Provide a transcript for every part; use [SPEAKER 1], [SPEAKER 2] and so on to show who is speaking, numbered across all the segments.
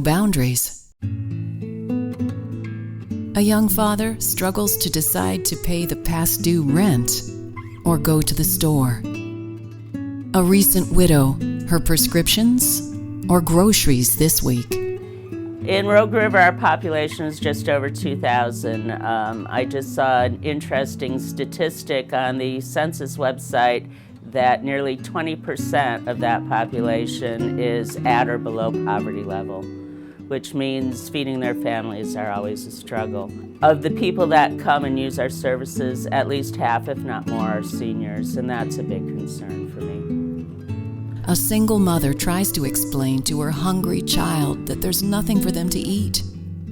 [SPEAKER 1] no boundaries. A young father struggles to decide to pay the past due rent or go to the store. A recent widow, her prescriptions or groceries this week.
[SPEAKER 2] In Rogue River, our population is just over 2,000. I just saw an interesting statistic on the census website that nearly 20% of that population is at or below poverty level, which means feeding their families are always a struggle. Of the people that come and use our services, at least half, if not more, are seniors, and that's a big concern for me.
[SPEAKER 1] A single mother tries to explain to her hungry child that there's nothing for them to eat.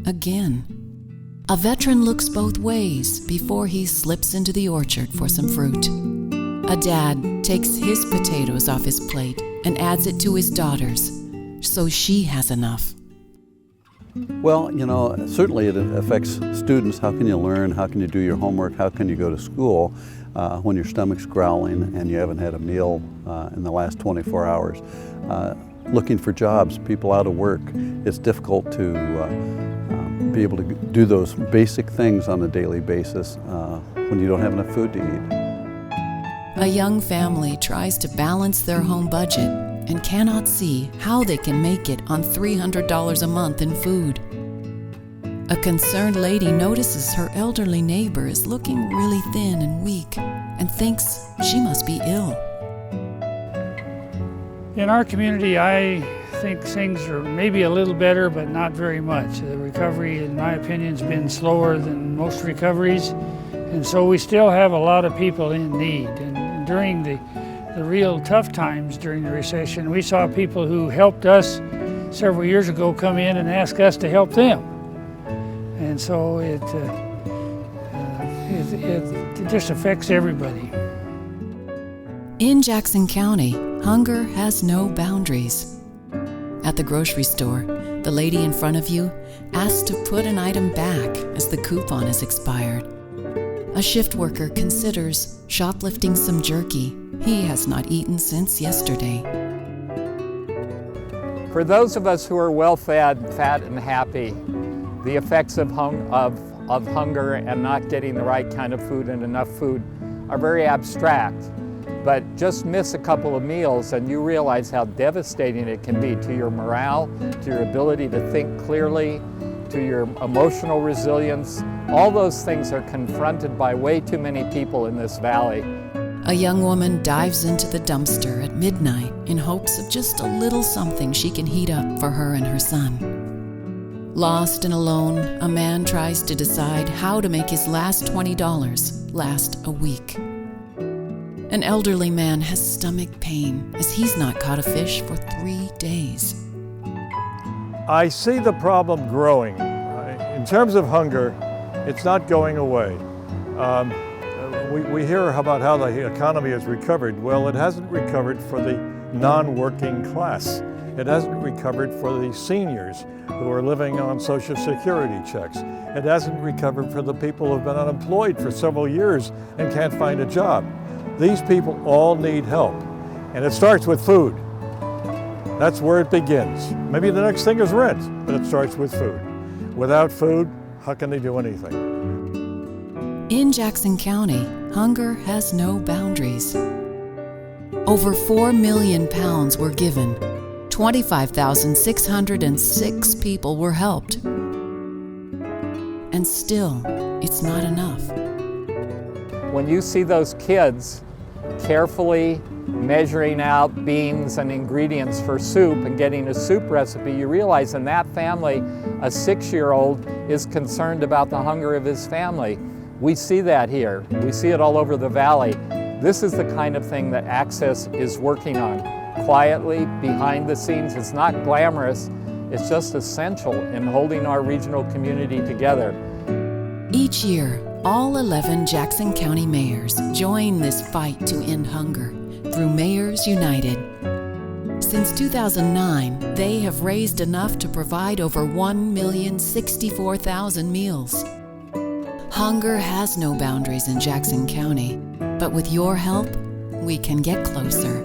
[SPEAKER 1] Again. A veteran looks both ways before he slips into the orchard for some fruit. A dad takes his potatoes off his plate and adds it to his daughter's, so she has enough.
[SPEAKER 3] Well, certainly it affects students. How can you learn? How can you do your homework? How can you go to school when your stomach's growling and you haven't had a meal in the last 24 hours? Looking for jobs, people out of work. It's difficult to be able to do those basic things on a daily basis when you don't have enough food to eat.
[SPEAKER 1] A young family tries to balance their home budget and cannot see how they can make it on $300 a month in food. A concerned lady notices her elderly neighbor is looking really thin and weak and thinks she must be ill.
[SPEAKER 4] In our community, I think things are maybe a little better, but not very much. The recovery, in my opinion, has been slower than most recoveries, and so we still have a lot of people in need. And during the real tough times during the recession, we saw people who helped us several years ago come in and ask us to help them. And so it just affects everybody.
[SPEAKER 1] In Jackson County, hunger has no boundaries. At the grocery store, the lady in front of you asks to put an item back as the coupon is expired. A shift worker considers shoplifting some jerky he has not eaten since yesterday.
[SPEAKER 5] For those of us who are well-fed, fat, and happy, the effects of hunger and not getting the right kind of food and enough food are very abstract. But just miss a couple of meals and you realize how devastating it can be to your morale, to your ability to think clearly, to your emotional resilience. All those things are confronted by way too many people in this valley.
[SPEAKER 1] A young woman dives into the dumpster at midnight in hopes of just a little something she can heat up for her and her son. Lost and alone, a man tries to decide how to make his last $20 last a week. An elderly man has stomach pain as he's not caught a fish for 3 days.
[SPEAKER 6] I see the problem growing. In terms of hunger, it's not going away. We hear about how the economy has recovered. Well, it hasn't recovered for the non-working class. It hasn't recovered for the seniors who are living on Social Security checks. It hasn't recovered for the people who have been unemployed for several years and can't find a job. These people all need help, and it starts with food. That's where it begins. Maybe the next thing is rent, but it starts with food. Without food, how can they do anything?
[SPEAKER 1] In Jackson County, hunger has no boundaries. Over 4 million pounds were given. 25,606 people were helped. And still, it's not enough.
[SPEAKER 5] When you see those kids carefully measuring out beans and ingredients for soup and getting a soup recipe, you realize in that family, a 6-year-old is concerned about the hunger of his family. We see that here. We see it all over the valley. This is the kind of thing that Access is working on. Quietly, behind the scenes. It's not glamorous. It's just essential in holding our regional community together.
[SPEAKER 1] Each year, all 11 Jackson County mayors join this fight to end hunger through Mayors United. Since 2009, they have raised enough to provide over 1,064,000 meals. Hunger has no boundaries in Jackson County, but with your help, we can get closer.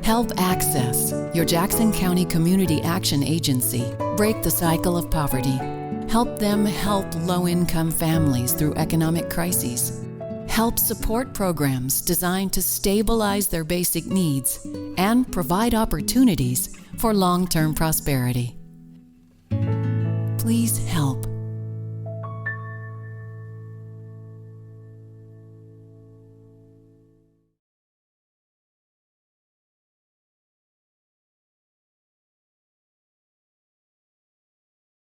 [SPEAKER 1] Help Access, your Jackson County Community Action Agency, break the cycle of poverty, help them help low-income families through economic crises, help support programs designed to stabilize their basic needs and provide opportunities for long-term prosperity. Please help.